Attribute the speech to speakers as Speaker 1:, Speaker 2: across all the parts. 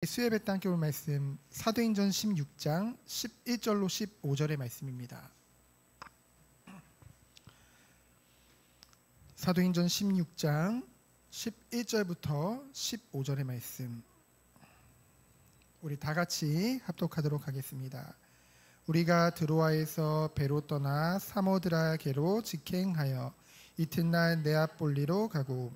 Speaker 1: 수요예배 때 함께 볼 말씀 사도행전 16장 11절로 15절의 말씀입니다. 사도행전 16장 11절부터 15절의 말씀, 우리 다 같이 합독하도록 하겠습니다. 우리가 드로아에서 배로 떠나 사모드라게로 직행하여 이튿날 네아폴리로 가고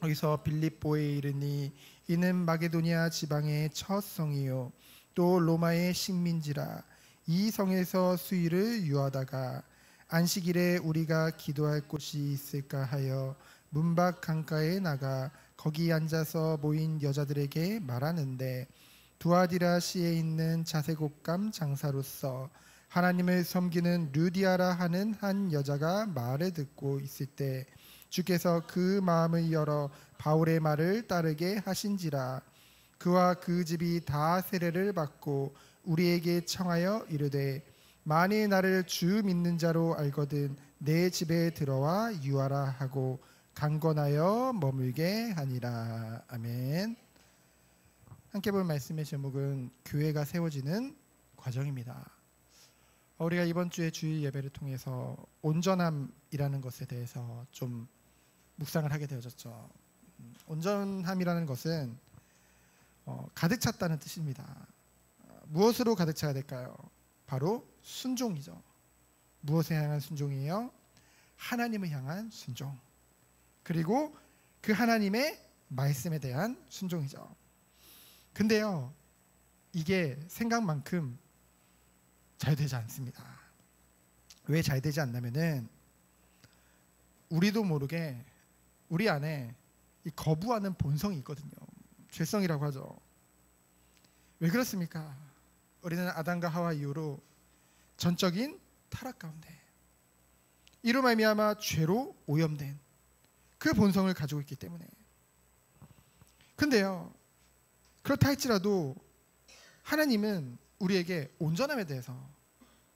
Speaker 1: 여기서 빌립보에 이르니 이는 마게도니아 지방의 첫 성이요 또 로마의 식민지라. 이 성에서 수일을 유하다가 안식일에 우리가 기도할 곳이 있을까 하여 문밖 강가에 나가 거기 앉아서 모인 여자들에게 말하는데, 두아디라시에 있는 자색옷감 장사로서 하나님을 섬기는 루디아라 하는 한 여자가 말을 듣고 있을 때 주께서 그 마음을 열어 바울의 말을 따르게 하신지라. 그와 그 집이 다 세례를 받고 우리에게 청하여 이르되, 만일 나를 주 믿는 자로 알거든 내 집에 들어와 유하라 하고 강권하여 머물게 하니라. 아멘. 함께 볼 말씀의 제목은 교회가 세워지는 과정입니다. 우리가 이번 주에 주일 예배를 통해서 온전함이라는 것에 대해서 좀 묵상을 하게 되어졌죠. 온전함이라는 것은 가득 찼다는 뜻입니다. 무엇으로 가득 차야 될까요? 바로 순종이죠. 무엇에 향한 순종이에요? 하나님을 향한 순종, 그리고 그 하나님의 말씀에 대한 순종이죠. 근데요, 이게 생각만큼 잘 되지 않습니다. 왜 잘 되지 않냐면은 우리도 모르게 우리 안에 이 거부하는 본성이 있거든요. 죄성이라고 하죠. 왜 그렇습니까? 우리는 아담과 하와 이후로 전적인 타락 가운데 이로 말미암아 죄로 오염된 그 본성을 가지고 있기 때문에. 근데요, 그렇다 할지라도 하나님은 우리에게 온전함에 대해서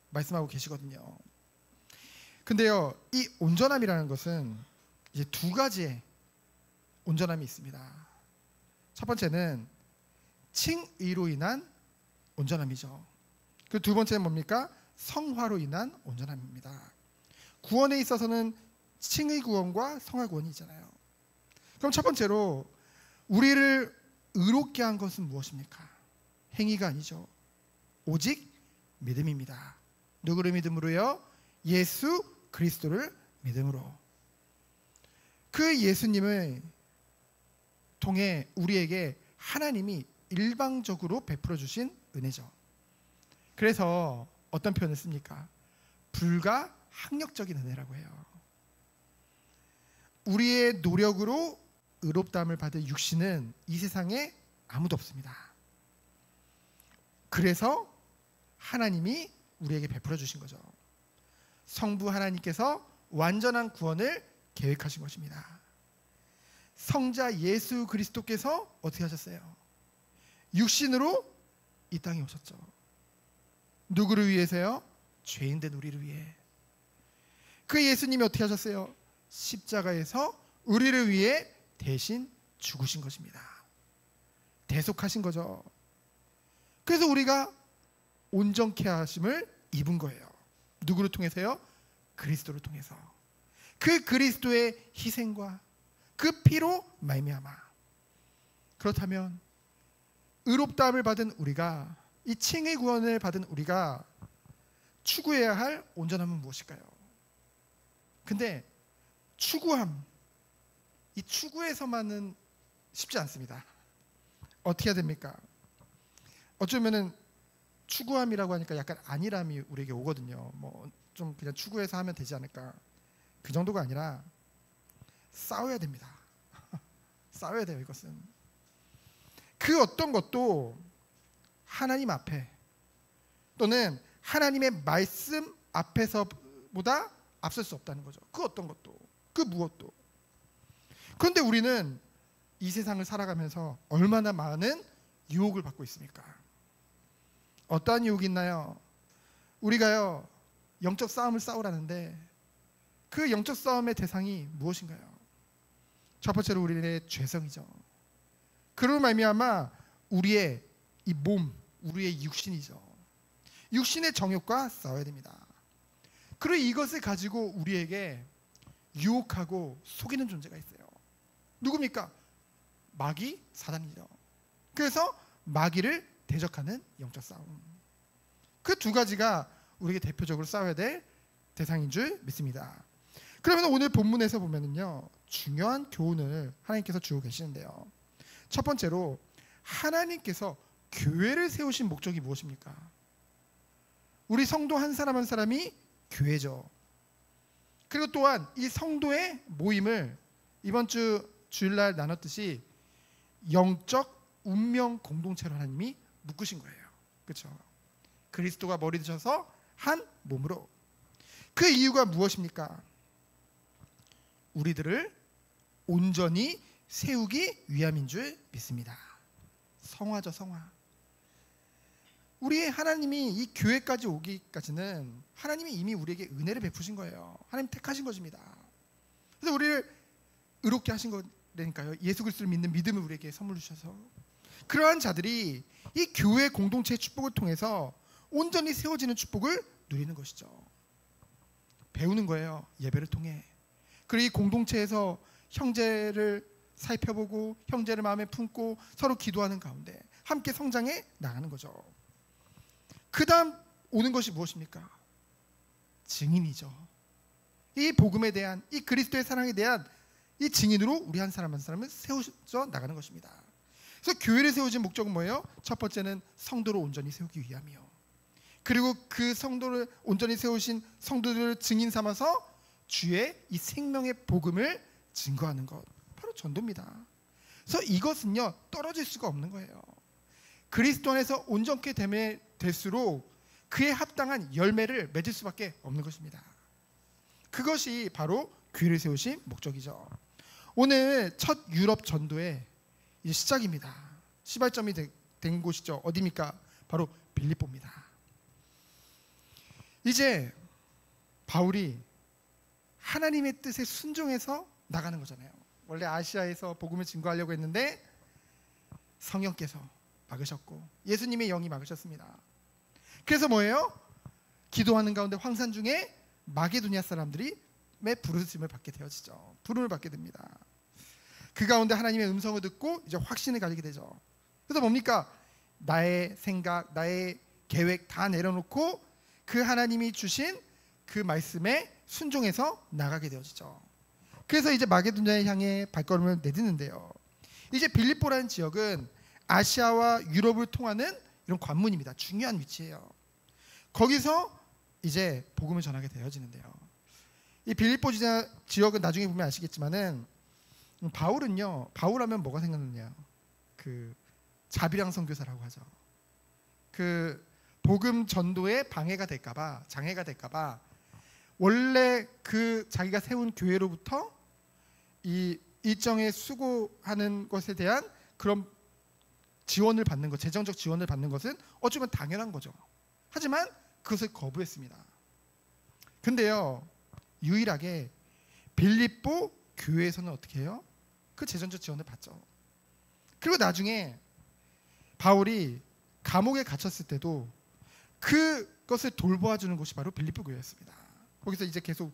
Speaker 1: 말씀하고 계시거든요. 근데요, 이 온전함이라는 것은 이제 두 가지의 온전함이 있습니다. 첫 번째는 칭의로 인한 온전함이죠. 그 두 번째는 뭡니까? 성화로 인한 온전함입니다. 구원에 있어서는 칭의 구원과 성화 구원이 있잖아요. 그럼 첫 번째로 우리를 의롭게 한 것은 무엇입니까? 행위가 아니죠. 오직 믿음입니다. 누구를 믿음으로요? 예수 그리스도를 믿음으로. 그 예수님을 통해 우리에게 하나님이 일방적으로 베풀어 주신 은혜죠. 그래서 어떤 표현을 씁니까? 불가항력적인 은혜라고 해요. 우리의 노력으로 의롭다함을 받을 육신은 이 세상에 아무도 없습니다. 그래서 하나님이 우리에게 베풀어 주신 거죠. 성부 하나님께서 완전한 구원을 계획하신 것입니다. 성자 예수 그리스도께서 어떻게 하셨어요? 육신으로 이 땅에 오셨죠. 누구를 위해서요? 죄인된 우리를 위해. 그 예수님이 어떻게 하셨어요? 십자가에서 우리를 위해 대신 죽으신 것입니다. 대속하신 거죠. 그래서 우리가 온전케 하심을 입은 거예요. 누구를 통해서요? 그리스도를 통해서. 그 그리스도의 희생과 그 피로 말미암아. 그렇다면 의롭다함을 받은 우리가, 이 칭의 구원을 받은 우리가 추구해야 할 온전함은 무엇일까요? 근데 추구함, 이 추구에서만은 쉽지 않습니다. 어떻게 해야 됩니까? 어쩌면은 추구함이라고 하니까 약간 안일함이 우리에게 오거든요. 뭐 좀 그냥 추구해서 하면 되지 않을까, 그 정도가 아니라 싸워야 됩니다. 싸워야 돼요. 이것은 그 어떤 것도 하나님 앞에 또는 하나님의 말씀 앞에서보다 앞설 수 없다는 거죠. 그 어떤 것도, 그 무엇도. 그런데 우리는 이 세상을 살아가면서 얼마나 많은 유혹을 받고 있습니까? 어떠한 유혹이 있나요? 우리가요, 영적 싸움을 싸우라는데 그 영적 싸움의 대상이 무엇인가요? 첫 번째로 우리의 죄성이죠. 그로 말미암아 우리의 이 몸, 우리의 육신이죠. 육신의 정욕과 싸워야 됩니다. 그리고 이것을 가지고 우리에게 유혹하고 속이는 존재가 있어요. 누굽니까? 마귀, 사단이죠. 그래서 마귀를 대적하는 영적 싸움. 그 두 가지가 우리에게 대표적으로 싸워야 될 대상인 줄 믿습니다. 그러면 오늘 본문에서 보면은요, 중요한 교훈을 하나님께서 주고 계시는데요. 첫 번째로 하나님께서 교회를 세우신 목적이 무엇입니까? 우리 성도 한 사람 한 사람이 교회죠. 그리고 또한 이 성도의 모임을 이번 주 주일날 나눴듯이 영적 운명 공동체로 하나님이 묶으신 거예요. 그렇죠? 그리스도가 머리 되셔서 한 몸으로. 그 이유가 무엇입니까? 우리들을 온전히 세우기 위함인 줄 믿습니다. 성화죠, 성화. 우리 하나님이 이 교회까지 오기까지는 하나님이 이미 우리에게 은혜를 베푸신 거예요. 하나님 택하신 것입니다. 그래서 우리를 의롭게 하신 거라니까요. 예수 그리스도를 믿는 믿음을 우리에게 선물로 주셔서 그러한 자들이 이 교회 공동체의 축복을 통해서 온전히 세워지는 축복을 누리는 것이죠. 배우는 거예요. 예배를 통해. 그리고 이 공동체에서 형제를 살펴보고 형제를 마음에 품고 서로 기도하는 가운데 함께 성장해 나가는 거죠. 그 다음 오는 것이 무엇입니까? 증인이죠. 이 복음에 대한, 이 그리스도의 사랑에 대한 이 증인으로 우리 한 사람 한 사람을 세워져 나가는 것입니다. 그래서 교회를 세우신 목적은 뭐예요? 첫 번째는 성도를 온전히 세우기 위함이요. 그리고 그 성도를 온전히 세우신 성도들을 증인 삼아서 주의 이 생명의 복음을 증거하는 것, 바로 전도입니다. 그래서 이것은요, 떨어질 수가 없는 거예요. 그리스도 안에서 온전케 될수록 그에 합당한 열매를 맺을 수밖에 없는 것입니다. 그것이 바로 교회를 세우신 목적이죠. 오늘 첫 유럽 전도의 이제 시작입니다. 시발점이 된 곳이죠. 어디입니까? 바로 빌립보입니다. 이제 바울이 하나님의 뜻에 순종해서 나가는 거잖아요. 원래 아시아에서 복음을 증거하려고 했는데 성령께서 막으셨고 예수님의 영이 막으셨습니다. 그래서 뭐예요? 기도하는 가운데 황산 중에 마게도니아 사람들이 부르심을 받게 되어지죠. 부름을 받게 됩니다. 그 가운데 하나님의 음성을 듣고 이제 확신을 가지게 되죠. 그래서 뭡니까? 나의 생각, 나의 계획 다 내려놓고 그 하나님이 주신 그 말씀에 순종해서 나가게 되어지죠. 그래서 이제 마게도니아에 향해 발걸음을 내딛는데요. 이제 빌립보라는 지역은 아시아와 유럽을 통하는 이런 관문입니다. 중요한 위치예요. 거기서 이제 복음을 전하게 되어지는데요. 이 빌립보 지역은 나중에 보면 아시겠지만은 바울은요, 바울하면 뭐가 생각나냐? 그 자비랑 선교사라고 하죠. 그 복음 전도에 방해가 될까봐, 장애가 될까봐 원래 그 자기가 세운 교회로부터 이 일정에 수고하는 것에 대한 그런 지원을 받는 것, 재정적 지원을 받는 것은 어쩌면 당연한 거죠. 하지만 그것을 거부했습니다. 근데요, 유일하게 빌립보 교회에서는 어떻게 해요? 그 재정적 지원을 받죠. 그리고 나중에 바울이 감옥에 갇혔을 때도 그것을 돌보아주는 곳이 바로 빌립보 교회였습니다. 거기서 이제 계속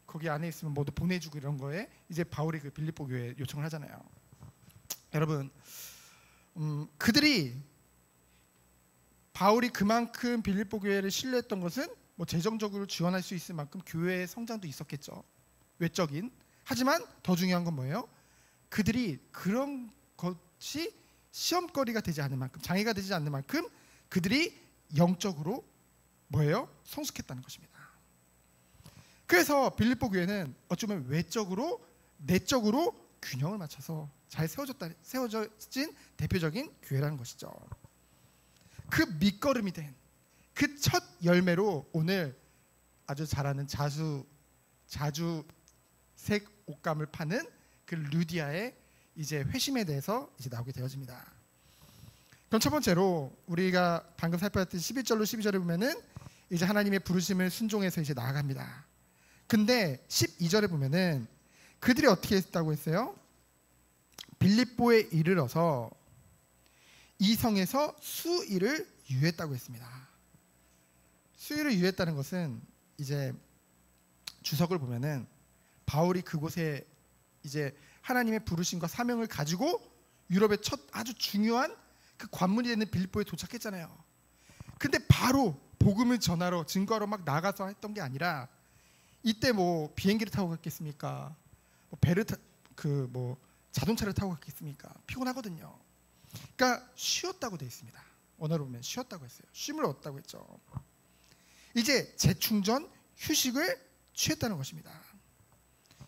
Speaker 1: 거기 안에 있으면 뭐도 보내주고 이런 거에 이제 바울이 그 빌립보 교회에 요청을 하잖아요. 여러분, 그들이 바울이 그만큼 빌립보 교회를 신뢰했던 것은 뭐 재정적으로 지원할 수 있을 만큼 교회의 성장도 있었겠죠. 외적인. 하지만 더 중요한 건 뭐예요? 그들이 그런 것이 시험거리가 되지 않는 만큼, 장애가 되지 않는 만큼 그들이 영적으로 뭐예요? 성숙했다는 것입니다. 그래서 빌립보 교회는 어쩌면 외적으로 내적으로 균형을 맞춰서 잘 세워진 대표적인 교회라는 것이죠. 그 밑거름이 된 그 첫 열매로 오늘 아주 잘 아는 자주색 옷감을 파는 그 루디아의 이제 회심에 대해서 이제 나오게 되어집니다. 그럼 첫 번째로 우리가 방금 살펴봤듯이 11절로 12절에 보면은 이제 하나님의 부르심을 순종해서 이제 나아갑니다. 근데 12절에 보면은 그들이 어떻게 했다고 했어요? 빌립보에 이르러서 이 성에서 수일을 유했다고 했습니다. 수일을 유했다는 것은 이제 주석을 보면은 바울이 그곳에 이제 하나님의 부르심과 사명을 가지고 유럽의 첫 아주 중요한 그 관문이 되는 빌립보에 도착했잖아요. 근데 바로 복음을 전하러 증거하러 막 나가서 했던 게 아니라 이때 뭐 비행기를 타고 갔겠습니까? 뭐 자동차를 타고 갔겠습니까? 피곤하거든요. 그러니까 쉬었다고 되어 있습니다. 언어로 보면 쉬었다고 했어요. 쉼을 얻었다고 했죠. 이제 재충전, 휴식을 취했다는 것입니다.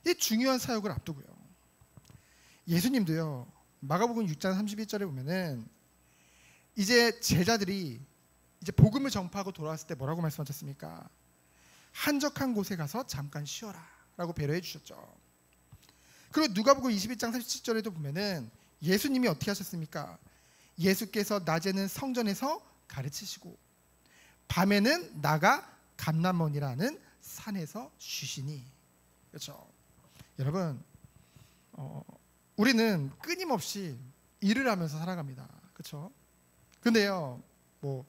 Speaker 1: 이 중요한 사역을 앞두고요. 예수님도요. 마가복음 6장 31절에 보면은 이제 제자들이 이제 복음을 전파하고 돌아왔을 때 뭐라고 말씀하셨습니까? 한적한 곳에 가서 잠깐 쉬어라 라고 배려해 주셨죠. 그리고 누가복음 21장 37절에도 보면은 예수님이 어떻게 하셨습니까? 예수께서 낮에는 성전에서 가르치시고 밤에는 나가 감람원이라는 산에서 쉬시니. 그렇죠. 여러분, 우리는 끊임없이 일을 하면서 살아갑니다. 그렇죠? 근데요, 뭐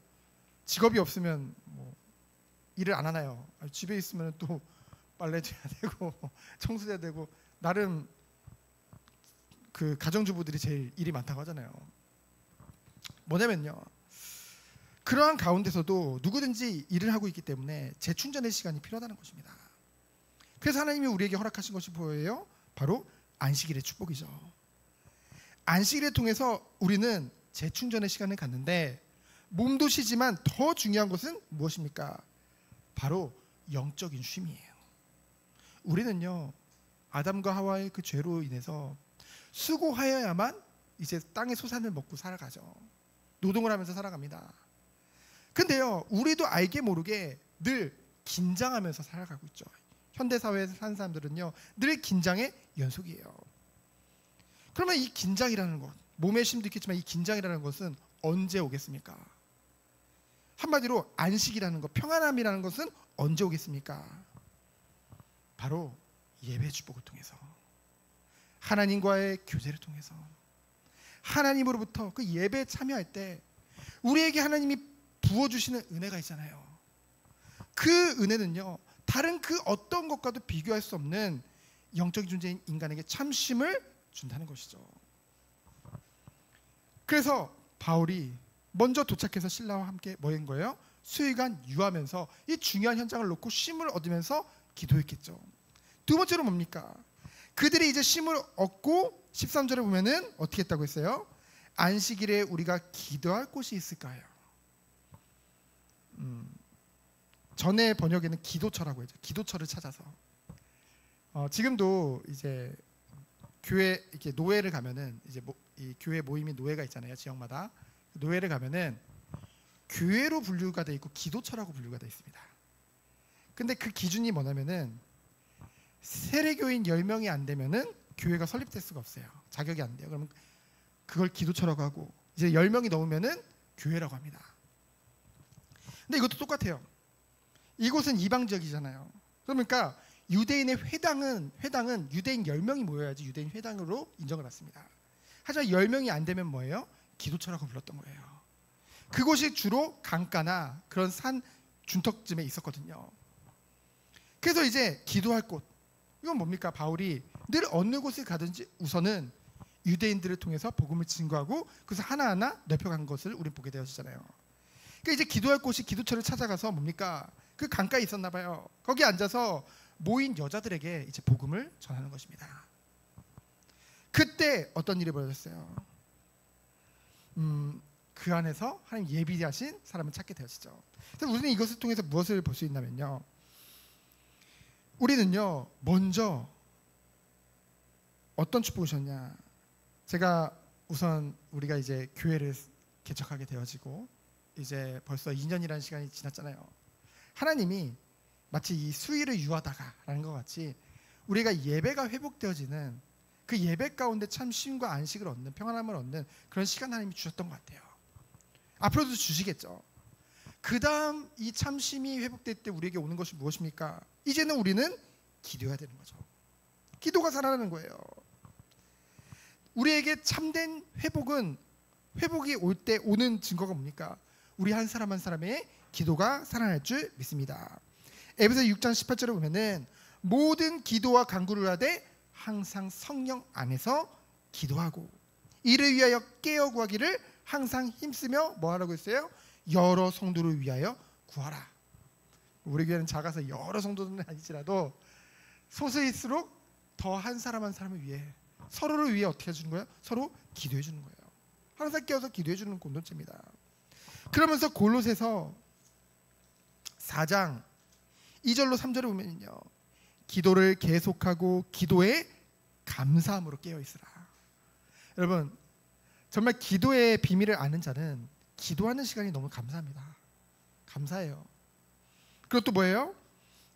Speaker 1: 직업이 없으면 뭐 일을 안 하나요? 집에 있으면 또 빨래도 해야 되고 청소해야 되고 나름 그 가정주부들이 제일 일이 많다고 하잖아요. 뭐냐면요, 그러한 가운데서도 누구든지 일을 하고 있기 때문에 재충전의 시간이 필요하다는 것입니다. 그래서 하나님이 우리에게 허락하신 것이 뭐예요? 바로 안식일의 축복이죠. 안식일을 통해서 우리는 재충전의 시간을 갖는데 몸도 쉬지만 더 중요한 것은 무엇입니까? 바로 영적인 쉼이에요. 우리는요, 아담과 하와의 그 죄로 인해서 수고하여야만 이제 땅의 소산을 먹고 살아가죠. 노동을 하면서 살아갑니다. 근데요, 우리도 알게 모르게 늘 긴장하면서 살아가고 있죠. 현대사회에서 사는 사람들은요, 늘 긴장의 연속이에요. 그러면 이 긴장이라는 것, 몸의 쉼도 있겠지만 이 긴장이라는 것은 언제 오겠습니까? 한마디로 안식이라는 것, 평안함이라는 것은 언제 오겠습니까? 바로 예배 축복을 통해서, 하나님과의 교제를 통해서, 하나님으로부터 그 예배에 참여할 때 우리에게 하나님이 부어주시는 은혜가 있잖아요. 그 은혜는요, 다른 그 어떤 것과도 비교할 수 없는 영적인 존재인 인간에게 참 쉼을 준다는 것이죠. 그래서 바울이 먼저 도착해서 신라와 함께 뭐 한 거예요? 수일간 유하면서 이 중요한 현장을 놓고 쉼을 얻으면서 기도했겠죠. 두 번째로 뭡니까? 그들이 이제 쉼을 얻고 13절에 보면은 어떻게 했다고 했어요? 안식일에 우리가 기도할 곳이 있을까요? 전에 번역에는 기도처라고 했죠. 기도처를 찾아서. 지금도 이제 교회 이렇게 노회를 가면은 이제 이 교회 모임이 노회가 있잖아요. 지역마다 노회를 가면은 교회로 분류가 돼 있고 기도처라고 분류가 돼 있습니다. 근데 그 기준이 뭐냐면은 세례교인 10명이 안 되면은 교회가 설립될 수가 없어요. 자격이 안 돼요. 그러면 그걸 기도처라고 하고 이제 10명이 넘으면은 교회라고 합니다. 근데 이것도 똑같아요. 이곳은 이방 지역이잖아요. 그러니까 유대인의 회당은 유대인 10명이 모여야지 유대인 회당으로 인정을 받습니다. 하지만 10명이 안 되면 뭐예요? 기도처라고 불렀던 거예요. 그곳이 주로 강가나 그런 산 준턱쯤에 있었거든요. 그래서 이제 기도할 곳, 이건 뭡니까? 바울이 늘 어느 곳을 가든지 우선은 유대인들을 통해서 복음을 증거하고 그래서 하나하나 넓혀간 것을 우리 보게 되었잖아요. 그러니까 이제 기도할 곳이 기도처를 찾아가서 뭡니까? 그 강가에 있었나 봐요. 거기 앉아서 모인 여자들에게 이제 복음을 전하는 것입니다. 그때 어떤 일이 벌어졌어요? 그 안에서 하나님 예비하신 사람을 찾게 되었죠. 그래서 우리는 이것을 통해서 무엇을 볼 수 있냐면요, 우리는요 먼저 어떤 축복을 주셨냐. 제가 우선 우리가 이제 교회를 개척하게 되어지고 이제 벌써 2년이라는 시간이 지났잖아요. 하나님이 마치 이 수일을 유하다가라는 것 같이 우리가 예배가 회복되어지는 그 예배 가운데 참 쉼과 안식을 얻는, 평안함을 얻는 그런 시간 하나님이 주셨던 것 같아요. 앞으로도 주시겠죠. 그 다음 이 참 쉼이 회복될 때 우리에게 오는 것이 무엇입니까? 이제는 우리는 기도해야 되는 거죠. 기도가 살아나는 거예요. 우리에게 참된 회복은 회복이 올 때 오는 증거가 뭡니까? 우리 한 사람 한 사람의 기도가 살아날 줄 믿습니다. 에베소 6장 18절에 보면은 모든 기도와 간구를 하되 항상 성령 안에서 기도하고 이를 위하여 깨어 구하기를 항상 힘쓰며 뭐 하라고 했어요? 여러 성도를 위하여 구하라. 우리 교회는 작아서 여러 성도는 아니지라도 소수일수록 더 한 사람 한 사람을 위해 서로를 위해 어떻게 해주는 거예요? 서로 기도해 주는 거예요. 항상 깨어서 기도해 주는 공동체입니다. 그러면서 골로새서 4장 2절로 3절에 보면요, 기도를 계속하고 기도에 감사함으로 깨어 있으라. 여러분, 정말 기도의 비밀을 아는 자는 기도하는 시간이 너무 감사합니다. 감사해요. 그리고 또 뭐예요?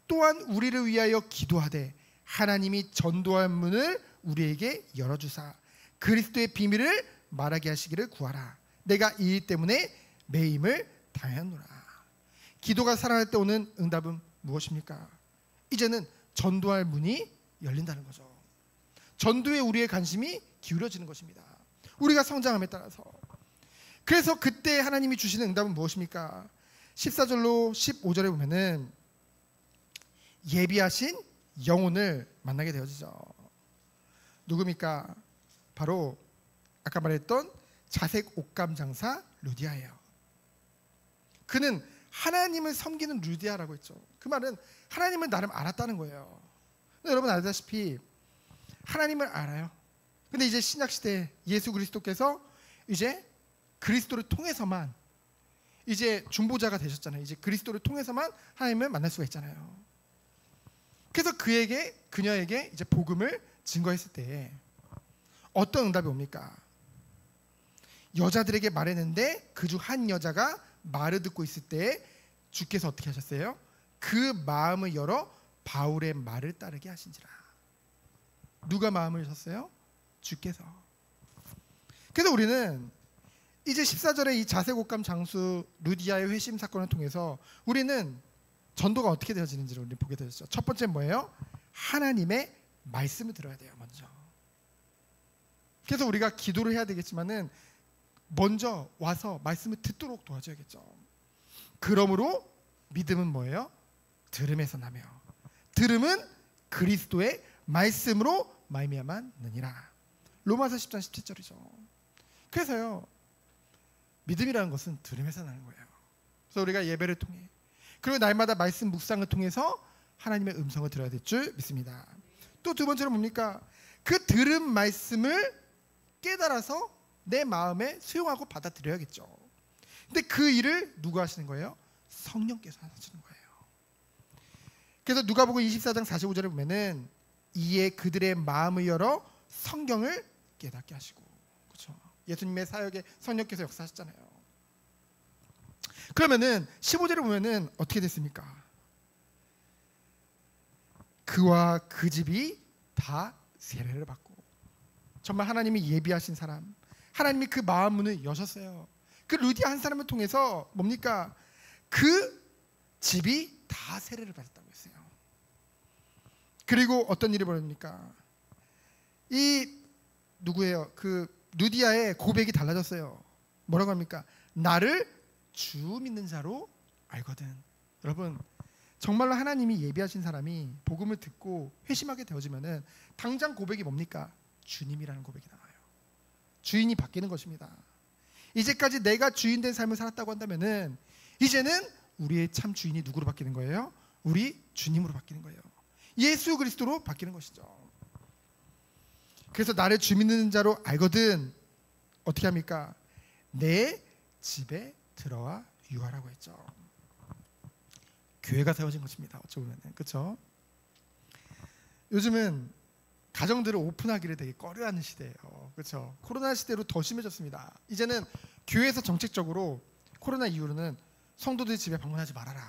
Speaker 1: 또한 우리를 위하여 기도하되 하나님이 전도할 문을 우리에게 열어주사 그리스도의 비밀을 말하게 하시기를 구하라. 내가 이 일 때문에 매임을 당하노라. 기도가 살아날 때 오는 응답은 무엇입니까? 이제는 전도할 문이 열린다는 거죠. 전도에 우리의 관심이 기울어지는 것입니다. 우리가 성장함에 따라서. 그래서 그때 하나님이 주시는 응답은 무엇입니까? 14절로 15절에 보면은 예비하신 영혼을 만나게 되어지죠. 누굽니까? 바로 아까 말했던 자색 옷감 장사 루디아예요. 그는 하나님을 섬기는 루디아라고 했죠. 그 말은 하나님을 나름 알았다는 거예요. 여러분 알다시피 하나님을 알아요. 근데 이제 신약시대 예수 그리스도께서 이제 그리스도를 통해서만 이제 중보자가 되셨잖아요. 이제 그리스도를 통해서만 하나님을 만날 수가 있잖아요. 그래서 그녀에게 이제 복음을 증거했을 때 어떤 응답이 옵니까? 여자들에게 말했는데 그 중 한 여자가 말을 듣고 있을 때 주께서 어떻게 하셨어요? 그 마음을 열어 바울의 말을 따르게 하신지라. 누가 마음을 여셨어요? 주께서. 그래서 우리는 이제 14절에 이 자색 옷감 장수 루디아의 회심 사건을 통해서 우리는 전도가 어떻게 되어지는지를 우리 보게 되었죠. 첫 번째 뭐예요? 하나님의 말씀을 들어야 돼요. 먼저. 그래서 우리가 기도를 해야 되겠지만은 먼저 와서 말씀을 듣도록 도와줘야겠죠. 그러므로 믿음은 뭐예요? 들음에서 나며 들음은 그리스도의 말씀으로 말미암았느니라. 로마서 10장 17절이죠. 그래서요, 믿음이라는 것은 들음에서 나는 거예요. 그래서 우리가 예배를 통해 그리고 날마다 말씀 묵상을 통해서 하나님의 음성을 들어야 될 줄 믿습니다. 또 두 번째로 뭡니까? 그 들은 말씀을 깨달아서 내 마음에 수용하고 받아들여야겠죠. 근데 그 일을 누가 하시는 거예요? 성령께서 하시는 거예요. 그래서 누가복음 24장 45절에 보면은 이에 그들의 마음을 열어 성경을 깨닫게 하시고, 그렇죠? 예수님의 사역에 성령께서 역사하셨잖아요. 그러면은 15절에 보면은 어떻게 됐습니까? 그와 그 집이 다 세례를 받고, 정말 하나님이 예비하신 사람, 하나님이 그 마음 문을 여셨어요. 그 루디아 한 사람을 통해서 뭡니까? 그 집이 다 세례를 받았다고 했어요. 그리고 어떤 일이 벌어집니까? 이 누구예요? 그 루디아의 고백이 달라졌어요. 뭐라고 합니까? 나를 주 믿는 자로 알거든. 여러분, 정말로 하나님이 예비하신 사람이 복음을 듣고 회심하게 되어지면은 당장 고백이 뭡니까? 주님이라는 고백이 나와요. 주인이 바뀌는 것입니다. 이제까지 내가 주인 된 삶을 살았다고 한다면은 이제는 우리의 참 주인이 누구로 바뀌는 거예요? 우리 주님으로 바뀌는 거예요. 예수 그리스도로 바뀌는 것이죠. 그래서 나를 주 믿는 자로 알거든. 어떻게 합니까? 내 집에 들어와 유하라고 했죠. 교회가 세워진 것입니다. 어찌 보면, 그렇죠? 요즘은 가정들을 오픈하기를 되게 꺼려하는 시대예요. 그렇죠? 코로나 시대로 더 심해졌습니다. 이제는 교회에서 정책적으로 코로나 이후로는 성도들 집에 방문하지 말아라,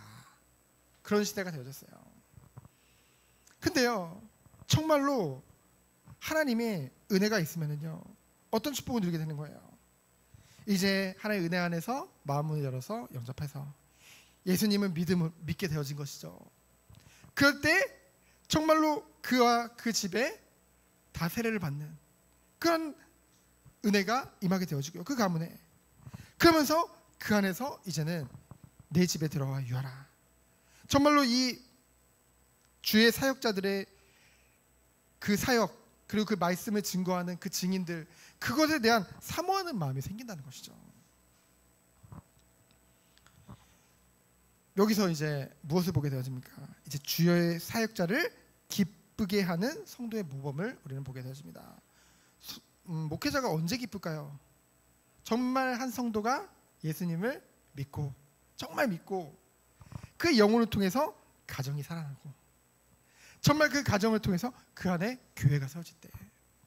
Speaker 1: 그런 시대가 되어졌어요. 근데요, 정말로 하나님의 은혜가 있으면은요, 어떤 축복을 누리게 되는 거예요? 이제 하나님의 은혜 안에서 마음을 열어서 영접해서 예수님을 믿게 되어진 것이죠. 그럴 때 정말로 그와 그 집에 다 세례를 받는 그런 은혜가 임하게 되어지고요. 그 가문에 그러면서 그 안에서 이제는 내 집에 들어와 유하라. 정말로 이 주의 사역자들의 그 사역, 그리고 그 말씀을 증거하는 그 증인들, 그것에 대한 사모하는 마음이 생긴다는 것이죠. 여기서 이제 무엇을 보게 되어집니까? 이제 주의 사역자를 기쁘게 하는 성도의 모범을 우리는 보게 되어집니다. 목회자가 언제 기쁠까요? 정말 한 성도가 예수님을 믿고, 정말 믿고, 그 영혼을 통해서 가정이 살아나고, 정말 그 가정을 통해서 그 안에 교회가 세워질 때,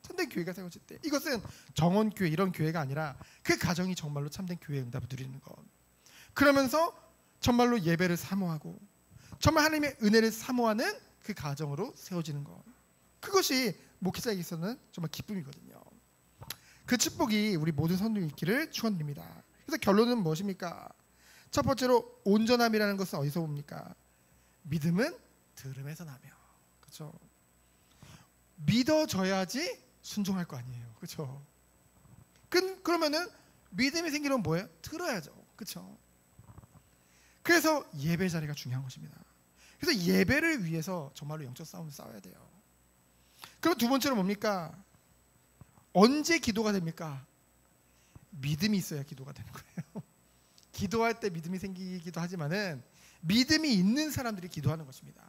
Speaker 1: 참된 교회가 세워질 때, 이것은 정원교회 이런 교회가 아니라 그 가정이 정말로 참된 교회의 응답을 누리는 것. 그러면서 정말로 예배를 사모하고 정말 하나님의 은혜를 사모하는 그 가정으로 세워지는 것. 그것이 목회자에게서는 정말 기쁨이거든요. 그 축복이 우리 모든 성도에 있기를 축원드립니다. 그래서 결론은 무엇입니까? 첫 번째로 온전함이라는 것은 어디서 봅니까? 믿음은 들음에서 나며. 그렇죠? 믿어져야지 순종할 거 아니에요. 그렇죠? 그러면은 믿음이 생기려면 뭐예요? 들어야죠. 그렇죠? 그래서 예배 자리가 중요한 것입니다. 그래서 예배를 위해서 정말로 영적 싸움을 싸워야 돼요. 그럼 두 번째로 뭡니까? 언제 기도가 됩니까? 믿음이 있어야 기도가 되는 거예요. 기도할 때 믿음이 생기기도 하지만은 믿음이 있는 사람들이 기도하는 것입니다.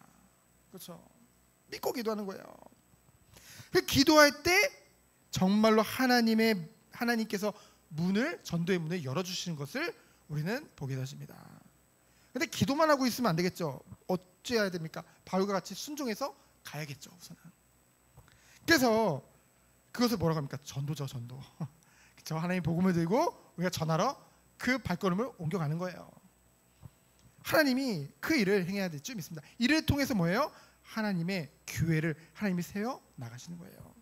Speaker 1: 그렇죠? 믿고 기도하는 거예요. 그 기도할 때 정말로 하나님께서 전도의 문을 열어주시는 것을 우리는 보게 되십니다. 근데 기도만 하고 있으면 안 되겠죠. 어찌해야 됩니까? 바울과 같이 순종해서 가야겠죠. 우선은. 그래서 그것을 뭐라고 합니까? 전도죠. 전도. 그렇죠? 하나님 복음을 들고 우리가 전하러 그 발걸음을 옮겨가는 거예요. 하나님이 그 일을 행해야 될 줄 믿습니다. 이를 통해서 뭐예요? 하나님의 교회를 하나님이 세워 나가시는 거예요.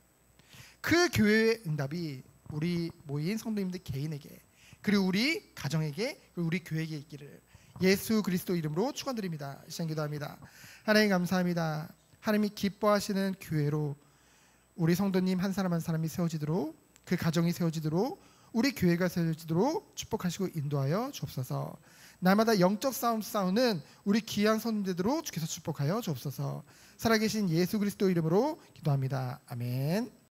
Speaker 1: 그 교회의 응답이 우리 모인 성도님들 개인에게, 그리고 우리 가정에게, 그리고 우리 교회에게 있기를 예수 그리스도 이름으로 축원드립니다. 시간 기도합니다. 하나님 감사합니다. 하나님이 기뻐하시는 교회로 우리 성도님 한 사람 한 사람이 세워지도록, 그 가정이 세워지도록, 우리 교회가 세워지도록 축복하시고 인도하여 주옵소서. 날마다 영적 싸움 싸우는 우리 귀한 성도들로 주께서 축복하여 주옵소서. 살아계신 예수 그리스도 이름으로 기도합니다. 아멘.